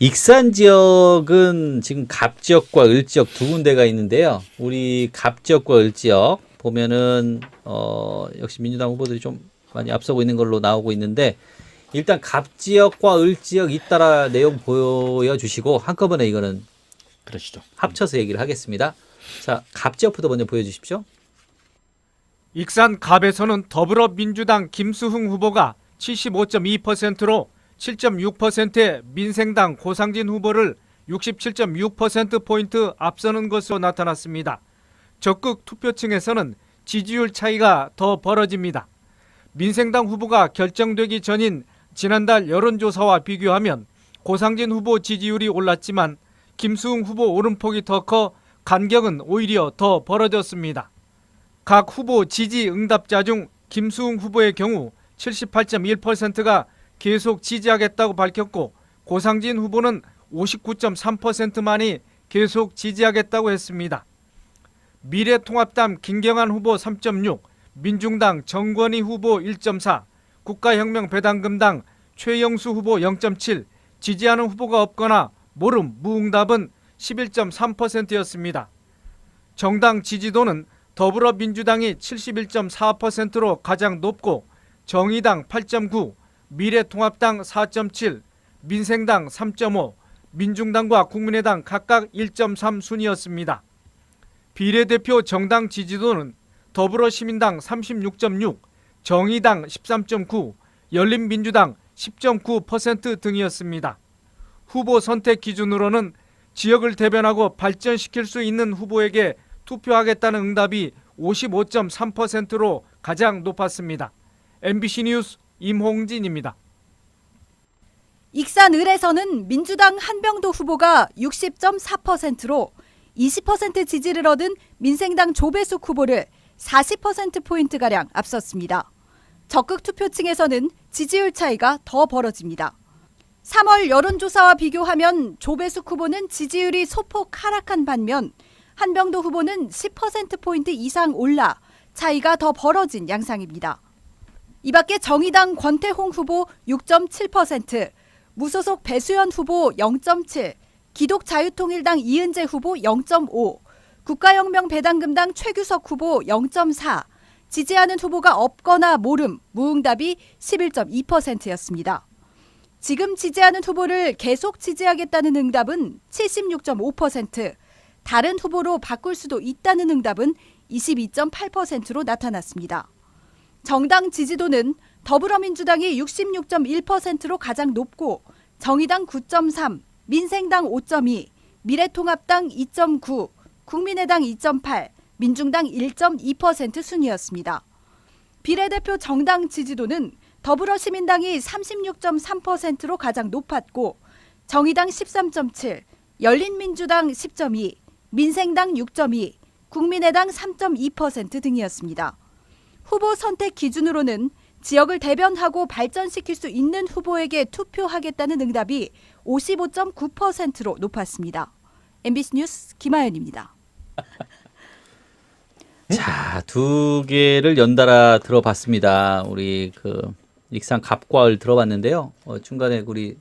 익산 지역은 지금 갑 지역과 을 지역 두 군데가 있는데요. 우리 갑 지역과 을 지역 보면은 역시 민주당 후보들이 좀 많이 앞서고 있는 걸로 나오고 있는데 일단 갑 지역과 을 지역 잇따라 내용 보여주시고 한꺼번에 이거는 그러시죠. 합쳐서 얘기를 하겠습니다. 자, 갑 지역부터 먼저 보여주십시오. 익산 갑에서는 더불어민주당 김수흥 후보가 75.2%로 7.6%의 민생당 고상진 후보를 67.6%포인트 앞서는 것으로 나타났습니다. 적극 투표층에서는 지지율 차이가 더 벌어집니다. 민생당 후보가 결정되기 전인 지난달 여론조사와 비교하면 고상진 후보 지지율이 올랐지만 김수흥 후보 오름폭이 더 커 간격은 오히려 더 벌어졌습니다. 각 후보 지지 응답자 중 김수흥 후보의 경우 78.1%가 계속 지지하겠다고 밝혔고 고상진 후보는 59.3%만이 계속 지지하겠다고 했습니다. 미래통합당 김경환 후보 3.6, 민중당 정권희 후보 1.4, 국가혁명배당금당 최영수 후보 0.7, 지지하는 후보가 없거나 모름, 무응답은 11.3%였습니다. 정당 지지도는 더불어민주당이 71.4%로 가장 높고 정의당 8.9, 미래통합당 4.7, 민생당 3.5, 민중당과 국민의당 각각 1.3 순이었습니다. 비례대표 정당 지지도는 더불어시민당 36.6, 정의당 13.9, 열린민주당 10.9% 등이었습니다. 후보 선택 기준으로는 지역을 대변하고 발전시킬 수 있는 후보에게 투표하겠다는 응답이 55.3%로 가장 높았습니다. MBC 뉴스 임홍진입니다. 익산 을에서는 민주당 한병도 후보가 60.4%로 20% 지지를 얻은 민생당 조배숙 후보를 40%포인트가량 앞섰습니다. 적극 투표층에서는 지지율 차이가 더 벌어집니다. 3월 여론조사와 비교하면 조배숙 후보는 지지율이 소폭 하락한 반면 한병도 후보는 10%포인트 이상 올라 차이가 더 벌어진 양상입니다. 이 밖에 정의당 권태홍 후보 6.7%, 무소속 배수연 후보 0.7, 기독자유통일당 이은재 후보 0.5, 국가혁명배당금당 최규석 후보 0.4, 지지하는 후보가 없거나 모름, 무응답이 11.2%였습니다. 지금 지지하는 후보를 계속 지지하겠다는 응답은 76.5%, 다른 후보로 바꿀 수도 있다는 응답은 22.8%로 나타났습니다. 정당 지지도는 더불어민주당이 66.1%로 가장 높고 정의당 9.3, 민생당 5.2, 미래통합당 2.9, 국민의당 2.8, 민중당 1.2% 순이었습니다. 비례대표 정당 지지도는 더불어시민당이 36.3%로 가장 높았고 정의당 13.7, 열린민주당 10.2, 민생당 6.2, 국민의당 3.2% 등이었습니다. 후보 선택 기준으로는 지역을 대변하고 발전시킬 수 있는 후보에게 투표하겠다는 응답이 55.9%로 높았습니다. MBC 뉴스 김하연입니다. 자, 두 개를 연달아 들어봤습니다. 우리 그 익산 갑과 을 들어봤는데요. 중간에 우리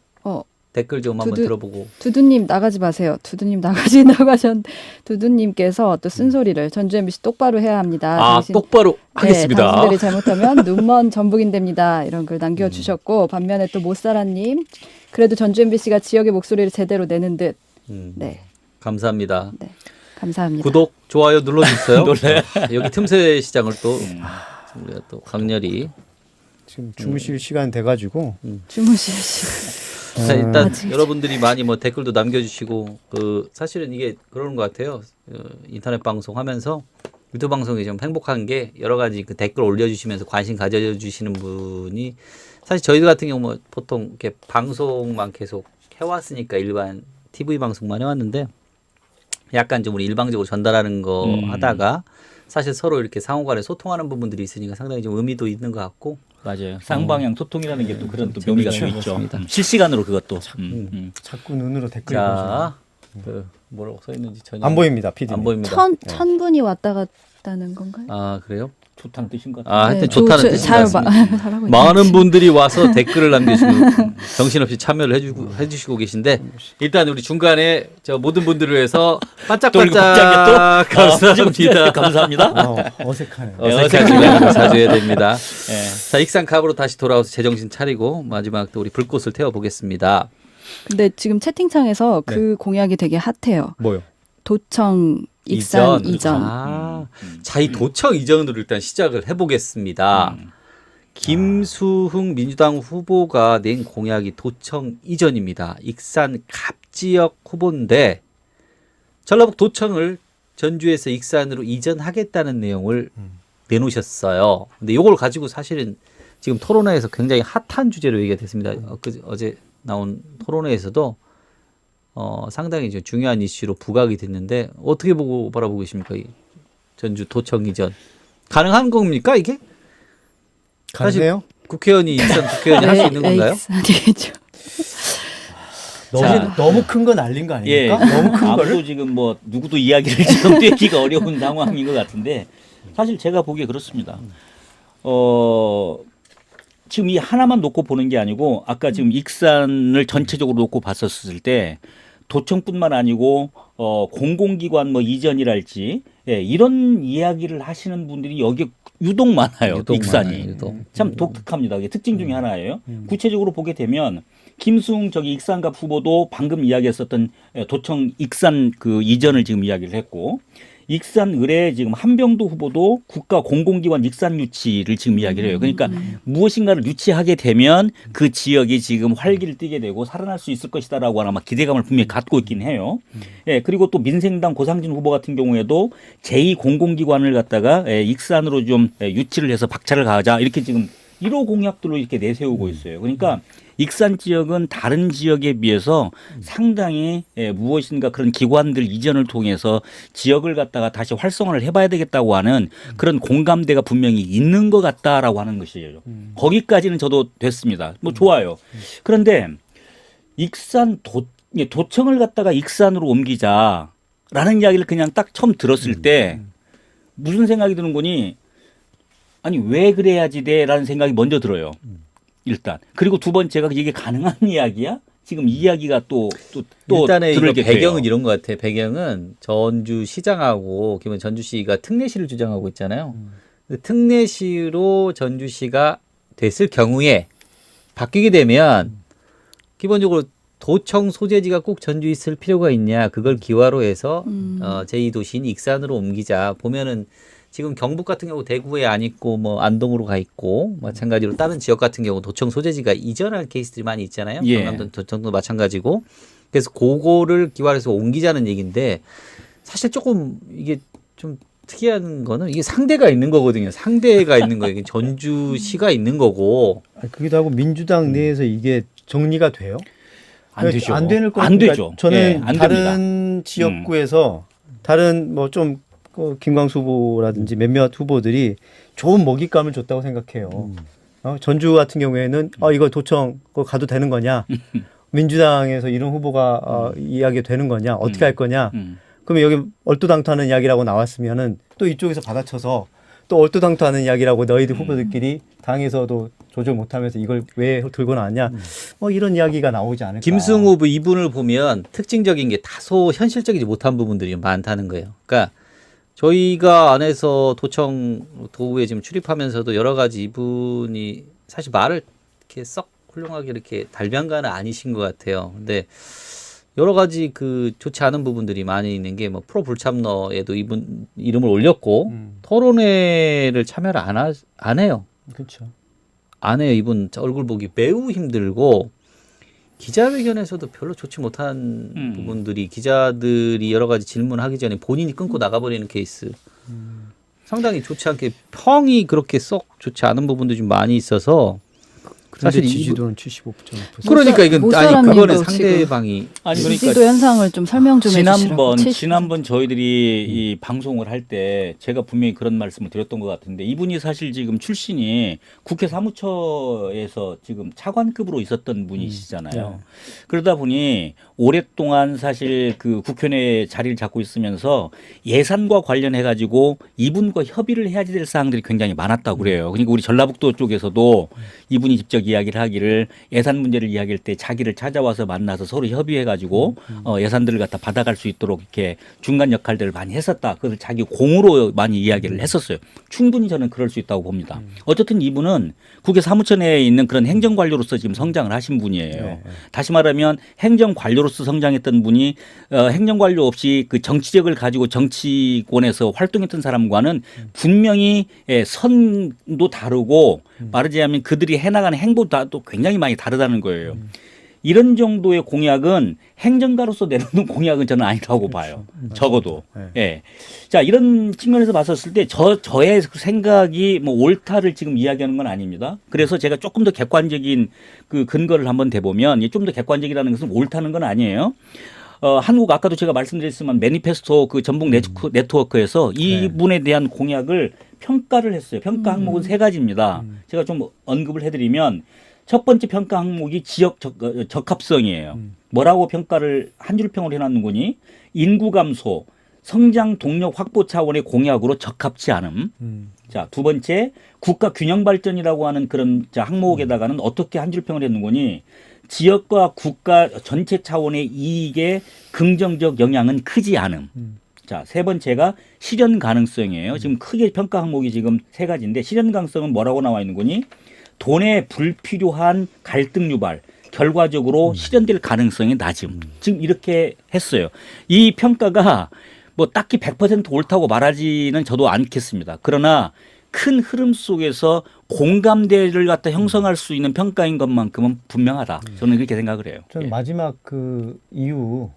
댓글 좀 한번 들어보고. 두두님 나가지 마세요. 두두님 두두님께서 또 쓴소리를 전주 MBC 똑바로 해야 합니다. 똑바로 하겠습니다. 네, 당신들이 잘못하면 눈먼 전북인 됩니다. 이런 글 남겨주셨고 반면에 또 못살아님 그래도 전주 MBC가 지역의 목소리를 제대로 내는 듯. 네. 감사합니다. 네, 감사합니다. 구독, 좋아요 눌러주세요. 놀래. 여기 틈새 시장을 또 우리가 또 강렬히 지금 주무실 시간 돼가지고 주무실 시간. 자, 일단 여러분들이 많이 뭐 댓글도 남겨주시고 사실은 이게 그러는 것 같아요. 인터넷 방송하면서 유튜브 방송이 좀 행복한 게 여러 가지 그 댓글 올려주시면서 관심 가져주시는 분이 사실 저희들 같은 경우 뭐 보통 이렇게 방송만 계속 해왔으니까 일반 TV 방송만 해왔는데 약간 좀 우리 일방적으로 전달하는 거 하다가 사실 서로 이렇게 상호간에 소통하는 부분들이 있으니까 상당히 좀 의미도 있는 것 같고. 맞아요. 쌍방향 소통이라는 게 또 그런 또 묘미가 또 있죠. 실시간으로 그것도. 자꾸 눈으로 댓글 자, 그 뭐라고 써 있는지 전혀 안 보입니다, PD. 안 보입니다. 천 분이 왔다 갔다는 건가요? 아 그래요? 좋다는 뜻인 것 같아요. 아 하여튼 네, 좋다는 뜻인 것 잘 같습니다. 잘하고 많은 있네요. 분들이 와서 댓글을 남겨주시고 정신없이 참여를 해주시고 계신데 일단 우리 중간에 저 모든 분들을 위해서 반짝반짝 감사합니다. 감사합니다. 어색하네요. 어색하지만 자주 해야 됩니다. 예. 자 익산캅으로 다시 돌아와서 제정신 차리고 마지막 또 우리 불꽃을 태워보겠습니다. 근데 지금 채팅창에서 그 공약이 되게 핫해요. 뭐요? 도청 익산 이전. 자, 이 도청 이전으로 일단 시작을 해보겠습니다. 김수흥 민주당 후보가 낸 공약이 도청 이전입니다. 익산 갑지역 후보인데 전라북 도청을 전주에서 익산으로 이전하겠다는 내용을 내놓으셨어요. 근데 이걸 가지고 사실은 지금 토론회에서 굉장히 핫한 주제로 얘기가 됐습니다. 어제 나온 토론회에서도 상당히 이제 중요한 이슈로 부각이 됐는데 어떻게 바라보고 계십니까? 이 전주 도청 이전 가능한 겁니까 이게? 가능해요? 국회의원이 익산 국회의원이 할 수 있는 건가요? 익산이겠죠. 너무 큰 거 날린 거 예. 아닙니까? 너무 큰 아무도 거를? 지금 뭐 누구도 이야기를 지금 떼기가 어려운 상황인 것 같은데 사실 제가 보기에 그렇습니다. 지금 이 하나만 놓고 보는 게 아니고 아까 지금 익산을 전체적으로 놓고 봤었을 때 도청뿐만 아니고 공공기관 뭐 이전이랄지 이런 이야기를 하시는 분들이 여기 유독 많아요. 익산이 참 독특합니다. 이게 특징 중에 하나예요. 구체적으로 보게 되면 김수웅 저기 익산갑 후보도 방금 이야기했었던 도청 익산 그 이전을 지금 이야기를 했고 익산 의뢰 지금 한병도 후보도 국가 공공기관 익산 유치를 지금 이야기를 해요. 그러니까 무엇인가를 유치하게 되면 그 지역이 지금 활기를 띠게 되고 살아날 수 있을 것이다라고 아마 기대감을 분명히 갖고 있긴 해요. 예, 그리고 또 민생당 고상진 후보 같은 경우에도 제2공공기관을 갖다가 익산으로 좀 유치를 해서 박차를 가하자 이렇게 지금 1호 공약들로 이렇게 내세우고 있어요. 그러니까 익산 지역은 다른 지역에 비해서 상당히 무엇인가 그런 기관들 이전을 통해서 지역을 갖다가 다시 활성화를 해봐야 되겠다고 하는 그런 공감대가 분명히 있는 것 같다라고 하는 것이에요. 거기까지는 저도 됐습니다. 뭐 좋아요. 그런데 익산 도청을 갖다가 익산으로 옮기자라는 이야기를 그냥 딱 처음 들었을 때 무슨 생각이 드는 거니? 아니 왜 그래야지 돼라는 생각이 먼저 들어요. 일단 그리고 두 번째가 이게 가능한 이야기야? 지금 이야기가 또 일단은 이거 들게 배경은 돼요. 이런 것 같아요. 배경은 전주시장하고 기본 전주시가 특례시를 주장하고 있잖아요. 근데 특례시로 전주시가 됐을 경우에 바뀌게 되면 기본적으로 도청 소재지가 꼭 전주에 있을 필요가 있냐? 그걸 기화로 해서 제2도시인 익산으로 옮기자. 보면은 지금 경북 같은 경우 대구에 안 있고 뭐 안동으로 가 있고 마찬가지로 다른 지역 같은 경우 도청 소재지가 이전할 케이스들이 많이 있잖아요. 예. 경남도 도청도 마찬가지고. 그래서 그거를 기화해서 옮기자는 얘기인데 사실 조금 이게 좀 특이한 거는 이게 상대가 있는 거거든요. 상대가 있는 거예요. 이게 전주시가 있는 거고. 그기도 하고 민주당 내에서 이게 정리가 돼요? 안 되죠. 안 되는 거 안 되죠. 저는 예, 안 다른 지역구에서 다른 뭐 좀 김광수 후보라든지 몇몇 후보들이 좋은 먹잇감을 줬다고 생각해요. 전주 같은 경우에는 이거 도청 그거 가도 되는 거냐? 민주당에서 이런 후보가 이야기 되는 거냐? 어떻게 할 거냐? 그러면 여기 얼토당토하는 이야기라고 나왔으면은 또 이쪽에서 받아쳐서 또 얼토당토하는 이야기라고 너희들 후보들끼리 당에서도 조절 못하면서 이걸 왜 들고 나왔냐? 뭐 이런 이야기가 나오지 않을까? 김승우 후보 이분을 보면 특징적인 게 다소 현실적이지 못한 부분들이 많다는 거예요. 그러니까 저희가 안에서 도청 도구에 지금 출입하면서도 여러 가지 이분이 사실 말을 이렇게 썩 훌륭하게 이렇게 달변가는 아니신 것 같아요. 근데 여러 가지 그 좋지 않은 부분들이 많이 있는 게 뭐 프로 불참러에도 이분 이름을 올렸고 토론회를 참여를 안 해요. 그렇죠. 안 해요. 이분 얼굴 보기 매우 힘들고 기자회견에서도 별로 좋지 못한 부분들이 기자들이 여러 가지 질문하기 전에 본인이 끊고 나가버리는 케이스. 상당히 좋지 않게 평이 그렇게 썩 좋지 않은 부분도 좀 많이 있어서 사실 사실 지지도는 75.5%. 그러니까 이건 못 아니 사람님도 그거는 지금 상대방이 아니 그러니까 지지도 현상을 좀 설명 좀 해주시라고. 70%. 지난번 저희들이 이 방송을 할 때 제가 분명히 그런 말씀을 드렸던 것 같은데 이분이 사실 지금 출신이 국회 사무처에서 지금 차관급으로 있었던 분이시잖아요. 그러다 보니 오랫동안 사실 그 국회의원에 자리를 잡고 있으면서 예산과 관련해 가지고 이분과 협의를 해야 될 사항들이 굉장히 많았다고 그래요. 그러니까 우리 전라북도 쪽에서도 이분이 직접 이야기를 하기를 예산 문제를 이야기할 때 자기를 찾아와서 만나서 서로 협의해 가지고 예산들을 갖다 받아갈 수 있도록 이렇게 중간 역할들을 많이 했었다. 그걸 자기 공으로 많이 이야기를 했었어요. 충분히 저는 그럴 수 있다고 봅니다. 어쨌든 이분은 국회 사무처 내에 있는 그런 행정관료로서 지금 성장을 하신 분이에요. 다시 말하면 행정관료로서 성장했던 분이 행정관료 없이 그 정치력을 가지고 정치권에서 활동했던 사람과는 분명히 선도 다르고 말하자면 그들이 해나가는 행보도 또 굉장히 많이 다르다는 거예요. 이런 정도의 공약은 행정가로서 내놓는 공약은 저는 아니라고 봐요. 적어도. 예. 자, 이런 측면에서 봤었을 때 저의 생각이 뭐 옳다를 지금 이야기하는 건 아닙니다. 그래서 제가 조금 더 객관적인 그 근거를 한번 대보면 좀 더 객관적이라는 것은 옳다는 건 아니에요. 한국 아까도 제가 말씀드렸지만 매니페스토 그 전북 네트워크에서 이분에 대한 공약을 평가를 했어요. 평가 항목은 세 가지입니다. 제가 좀 언급을 해드리면 첫 번째 평가 항목이 지역 적합성이에요. 뭐라고 평가를 한 줄평을 해놨는 거니? 인구 감소, 성장 동력 확보 차원의 공약으로 적합치 않음. 자, 두 번째 국가 균형 발전이라고 하는 그런 항목에다가는 어떻게 한 줄평을 했는 거니? 지역과 국가 전체 차원의 이익에 긍정적 영향은 크지 않음. 자, 세 번째가 실현 가능성이에요. 지금 크게 평가 항목이 지금 세 가지인데 실현 가능성은 뭐라고 나와 있는 거니? 돈에 불필요한 갈등 유발, 결과적으로 실현될 가능성이 낮음. 지금 이렇게 했어요. 이 평가가 뭐 딱히 100% 옳다고 말하지는 저도 않겠습니다. 그러나 큰 흐름 속에서 공감대를 갖다 형성할 수 있는 평가인 것만큼은 분명하다. 저는 그렇게 생각을 해요. 저는 예. 마지막 그 이유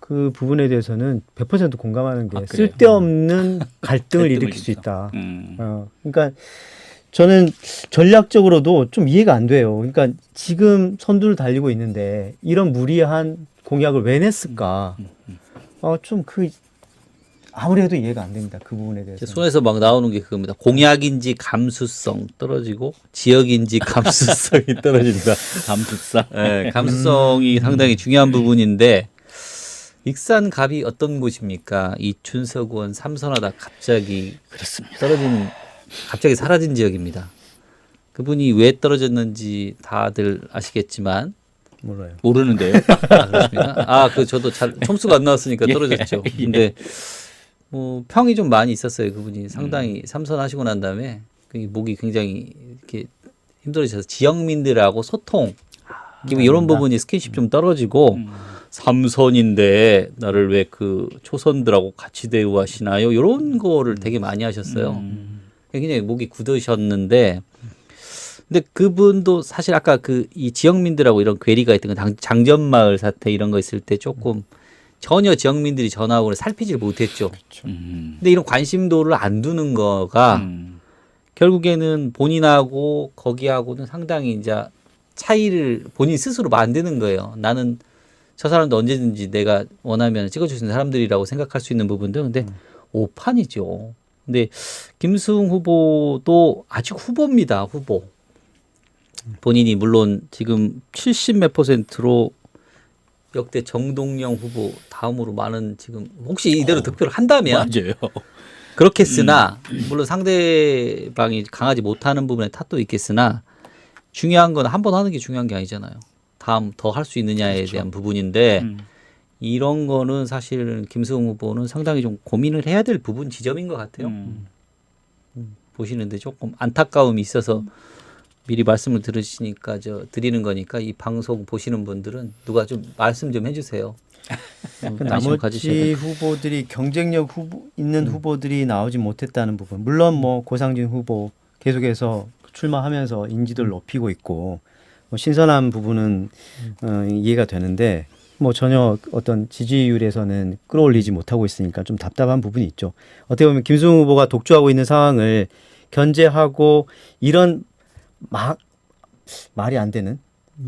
그 부분에 대해서는 100% 공감하는 게 아, 그래요? 쓸데없는 갈등을 일으킬 수 일으킨다. 있다. 그러니까 저는 전략적으로도 좀 이해가 안 돼요. 그러니까 지금 선두를 달리고 있는데 이런 무리한 공약을 왜 냈을까? 좀 아무래도 이해가 안 됩니다. 그 부분에 대해서. 제 손에서 막 나오는 게 그겁니다. 공약인지 감수성 떨어지고 지역인지 감수성이 떨어진다. 감수성. 네, 감수성이 상당히 중요한 부분인데 익산갑이 어떤 곳입니까? 이 춘석원 삼선하다 갑자기 그렇습니다. 갑자기 사라진 지역입니다. 그분이 왜 떨어졌는지 다들 아시겠지만 몰라요. 모르는데요. 아, 그렇습니까? 저도 잘 총수가 안 나왔으니까 떨어졌죠. 근데 뭐 평이 좀 많이 있었어요. 그분이 상당히 삼선하시고 난 다음에 목이 굉장히 이렇게 힘들어져서 지역민들하고 소통 이런 부분이 스킨십 좀 떨어지고 삼선인데 나를 왜 그 초선들하고 같이 대우하시나요? 이런 거를 되게 많이 하셨어요. 굉장히 목이 굳으셨는데 근데 그분도 사실 아까 이 지역민들하고 이런 괴리가 있던 건 장전마을 사태 이런 거 있을 때 조금 전혀 지역민들이 전화하고 살피질 못했죠. 근데 이런 관심도를 안 두는 거가 결국에는 본인하고 거기하고는 상당히 이제 차이를 본인 스스로 만드는 거예요. 나는 저 사람도 언제든지 내가 원하면 찍어줄 수 있는 사람들이라고 생각할 수 있는 부분들. 근데 오판이죠. 근데 김수웅 후보도 아직 후보입니다. 후보. 본인이 물론 지금 70몇 %로 역대 정동영 후보 다음으로 많은 지금 혹시 이대로 득표를 한다면 맞아요. 그렇겠으나 물론 상대방이 강하지 못하는 부분에 탓도 있겠으나 중요한 건 한 번 하는 게 중요한 게 아니잖아요. 다음 더 할 수 있느냐에 대한 부분인데 이런 거는 사실 김수웅 후보는 상당히 좀 고민을 해야 될 부분 지점인 것 같아요. 보시는데 조금 안타까움이 있어서 미리 말씀을 들으시니까 드리는 거니까 이 방송 보시는 분들은 누가 좀 말씀 좀 해주세요. 관심 가지셔야 나머지 돼요. 후보들이 경쟁력 있는 후보들이 나오지 못했다는 부분. 물론 뭐 고상진 후보 계속해서 출마하면서 인지도를 높이고 있고 뭐 신선한 부분은 이해가 되는데 뭐 전혀 어떤 지지율에서는 끌어올리지 못하고 있으니까 좀 답답한 부분이 있죠. 어떻게 보면 김수웅 후보가 독주하고 있는 상황을 견제하고 이런 말이 안 되는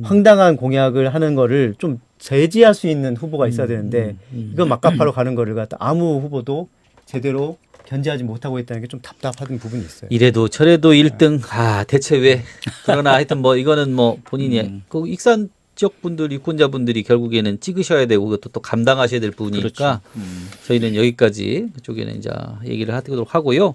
황당한 공약을 하는 거를 좀 제지할 수 있는 후보가 있어야 되는데 이건 막가파로 가는 거를 갖다 아무 후보도 제대로 견제하지 못하고 있다는 게 좀 답답한 부분이 있어요. 이래도 저래도 1등. 아, 대체 왜? 그러나 하여튼 뭐 이거는 뭐 본인이 그 익산 지역 분들, 유권자분들이 결국에는 찍으셔야 되고 그것도 또 감당하셔야 될 부분이니까 그렇죠. 저희는 여기까지 그쪽에는 이제 얘기를 하도록 하고요.